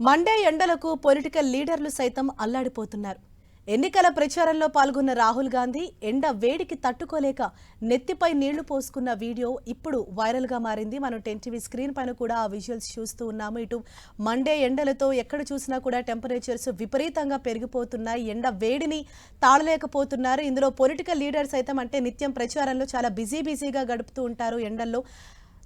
Monday ఎండలకు political లీడర్లు సైతం అల్లాడిపోతున్నారు. ఎన్నికల ప్రచారంలో పాల్గొన్న రాహుల్ గాంధీ ఎండ వేడికి తట్టుకోలేక నెత్తిపై నీళ్లు పోసుకున్న వీడియో ఇప్పుడు వైరల్ గా మారింది. మనం 10 టీవీ స్క్రీన్ పైన కూడా ఆ విజువల్స్ చూస్తూ ఉన్నాము. ఇటు మండే ఎండలతో ఎక్కడ చూసినా కూడా టెంపరేచర్స్ విపరీతంగా పెరిగిపోతున్నాయి. ఎండ వేడిని తాళలేకపోతున్నారు. ఇందులో పొలిటికల్ లీడర్స్ సైతం అంటే నిత్యం ప్రచారంలో చాలా బిజీగా గడుపుతూ ఉంటారు ఎండల్లో.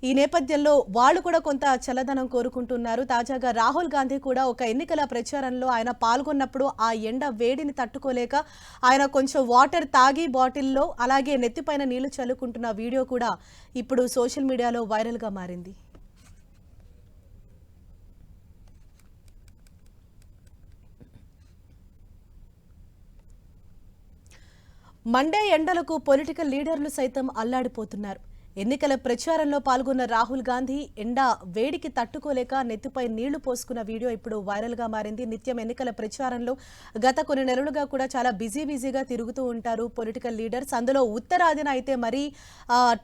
ఈ నేపథ్యంలో వాళ్ళు కూడా కొంత చల్లదనం కోరుకుంటున్నారు. తాజాగా రాహుల్ గాంధీ కూడా ఒక ఎన్నికల ప్రచారంలో ఆయన పాల్గొన్నప్పుడు ఆ ఎండ వేడిని తట్టుకోలేక ఆయన కొంచెం వాటర్ తాగి బాటిల్లో అలాగే నెత్తిపైన నీళ్లు చల్లుకుంటున్న వీడియో కూడా ఇప్పుడు సోషల్ మీడియాలో వైరల్గా మారింది. మండే ఎండలకు పొలిటికల్ లీడర్లు సైతం అల్లాడిపోతున్నారు. ఎన్నికల ప్రచారంలో పాల్గొన్న రాహుల్ గాంధీ ఎండ వేడికి తట్టుకోలేక నెత్తిపై నీళ్లు పోసుకున్న వీడియో ఇప్పుడు వైరల్ గా మారింది. నిత్యం ఎన్నికల ప్రచారంలో గత కొన్ని నెలలుగా కూడా చాలా బిజీగా తిరుగుతూ ఉంటారు పొలిటికల్ లీడర్స్. అందులో ఉత్తరాదిన అయితే మరీ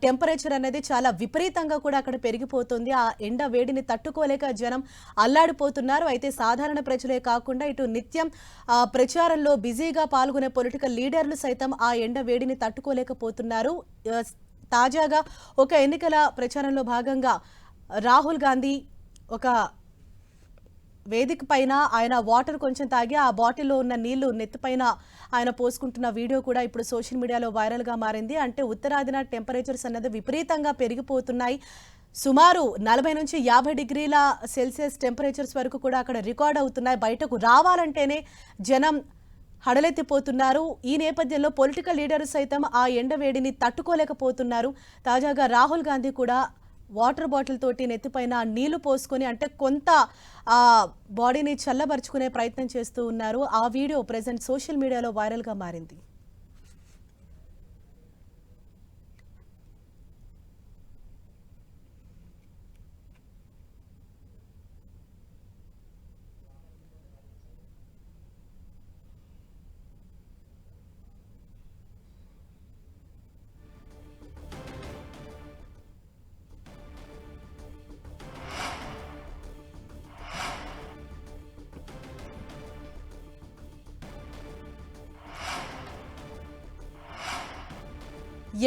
టెంపరేచర్ అనేది చాలా విపరీతంగా కూడా అక్కడ పెరిగిపోతుంది. ఆ ఎండ వేడిని తట్టుకోలేక జనం అల్లాడిపోతున్నారు. అయితే సాధారణ ప్రజలే కాకుండా ఇటు నిత్యం ప్రచారంలో బిజీగా పాల్గొనే పొలిటికల్ లీడర్లు సైతం ఆ ఎండ వేడిని తట్టుకోలేకపోతున్నారు. తాజాగా ఒక ఎన్నికల ప్రచారంలో భాగంగా రాహుల్ గాంధీ ఒక వేదిక పైన ఆయన వాటర్ కొంచెం తాగి ఆ బాటిల్లో ఉన్న నీళ్లు నెత్తిపైన ఆయన పోసుకుంటున్న వీడియో కూడా ఇప్పుడు సోషల్ మీడియాలో వైరల్గా మారింది. అంటే ఉత్తరాదిన టెంపరేచర్స్ అన్నది విపరీతంగా పెరిగిపోతున్నాయి. సుమారు 40 నుంచి 50 డిగ్రీల సెల్సియస్ టెంపరేచర్స్ వరకు కూడా అక్కడ రికార్డ్ అవుతున్నాయి. బయటకు రావాలంటేనే జనం హడలెత్తిపోతున్నారు. ఈ నేపథ్యంలో పొలిటికల్ లీడర్ సైతం ఆ ఎండ వేడిని తట్టుకోలేకపోతున్నారు. తాజాగా రాహుల్ గాంధీ కూడా వాటర్ బాటిల్ తోటి నెత్తిపైన నీళ్లు పోసుకొని అంటే కొంత బాడీని చల్లబరుచుకునే ప్రయత్నం చేస్తూ ఉన్నారు. ఆ వీడియో ప్రెజెంట్ సోషల్ మీడియాలో వైరల్గా మారింది.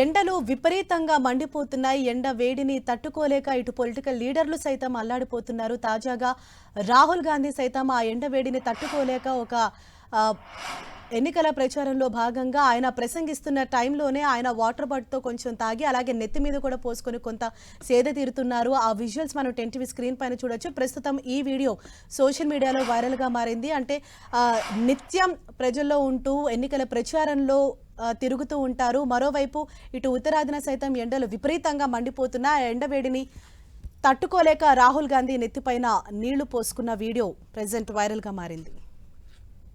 ఎండలు విపరీతంగా మండిపోతున్నాయి. ఎండ వేడిని తట్టుకోలేక ఇటు పొలిటికల్ లీడర్లు సైతం అల్లాడిపోతున్నారు. తాజాగా రాహుల్ గాంధీ సైతం ఆ ఎండ వేడిని తట్టుకోలేక ఒక ఎన్నికల ప్రచారంలో భాగంగా ఆయన ప్రసంగిస్తున్న టైంలోనే ఆయన వాటర్ బాటిల్తో కొంచెం తాగి అలాగే నెత్తి మీద కూడా పోసుకొని కొంత సేద తీరుతున్నారు. ఆ విజువల్స్ మనం 10 టీవీ స్క్రీన్ పైన చూడొచ్చు. ప్రస్తుతం ఈ వీడియో సోషల్ మీడియాలో వైరల్గా మారింది. అంటే నిత్యం ప్రజల్లో ఉంటూ ఎన్నికల ప్రచారంలో తిరుగుతూ ఉంటారు. మరోవైపు ఇటు ఉత్తరాదిన సైతం ఎండలు విపరీతంగా మండిపోతున్న ఆ ఎండవేడిని తట్టుకోలేక రాహుల్ గాంధీ నెత్తిపైన నీళ్లు పోసుకున్న వీడియో ప్రెజెంట్ వైరల్గా మారింది.